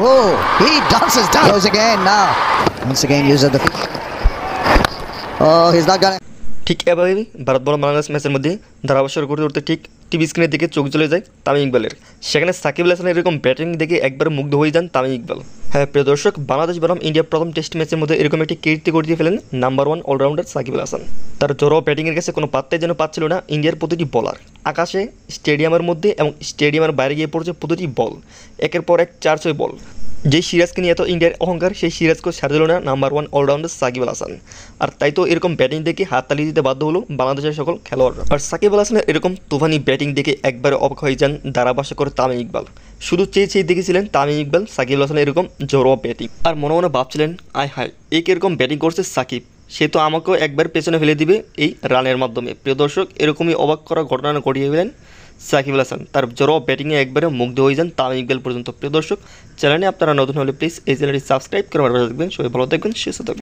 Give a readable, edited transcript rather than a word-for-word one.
Oh, he dances down. Goes again now. Once again, uses the feet. Oh, he's not gonna. ঠিক এভাবেই ভারত বনাম বাংলাদেশ ম্যাচের মধ্যে ধারাভাষ্য করতে করতে ঠিক টিভি স্ক্রিনের দিকে চোখ চলে যায় তামিম ইকবালের। সেখানে সাকিব আল হাসানের এরকম ব্যাটিং দেখে একবারে মুগ্ধ হয়ে যান তামিম ইকবাল। হ্যাঁ প্রিয় দর্শক, বাংলাদেশ বনাম ইন্ডিয়ার প্রথম টেস্ট ম্যাচের মধ্যে এরকম একটি কীর্তি করে দিয়ে ফেলেন নাম্বার 1 অলরাউন্ডার সাকিব আল হাসান। তার জড়ো ব্যাটিংয়ের কাছে কোনো পাত্তাই যেন পাচ্ছিল না ইন্ডিয়ার প্রতিটি বলার। আকাশে, স্টেডিয়ামের মধ্যে এবং স্টেডিয়ামের বাইরে গিয়ে পড়ছে প্রতিটি বল, একের পর এক 4-6 বল। যেই সিরাজকে নিয়ে এত ইন্ডিয়ার অহংকার, সেই সিরাজকেও ছাড় দিল না নাম্বার 1 অলরাউন্ডার সাকিব আল হাসান। আর তাই তো এরকম ব্যাটিং দেখে হাততালি দিতে বাধ্য হলো বাংলাদেশের সকল খেলোয়াড়রা। আর সাকিব আল হাসানের এরকম তুফানি ব্যাটিং দেখে একবারে অবাক হয়ে যান ধারাভাষ্য করে তামিম ইকবাল। শুধু চেয়ে দেখেছিলেন তামিম ইকবাল সাকিব আল হাসানের এরকম জোরোয়া ব্যাটিং, আর মনে মনে ভাবছিলেন আয় হায় এই কীরকম ব্যাটিং করছে সাকিব, সে তো আমাকেও একবার পেছনে ফেলে দিবে এই রানের মাধ্যমে। প্রিয় দর্শক, এরকমই অবাক করা ঘটনা ঘটিয়ে ফেলেন সাকিব আল হাসান। তার জড়ো ব্যাটিংয়ে একবারে মুগ্ধ হয়ে যান তামিম ইকবাল পর্যন্ত। প্রিয় দর্শক, চ্যানেলে আপনারা নতুন হলে প্লিজ এই চ্যানেলটি সাবস্ক্রাইব করে আমার পাশে থাকবেন। সবাই ভালো থাকবেন, সুস্থ থাকবেন।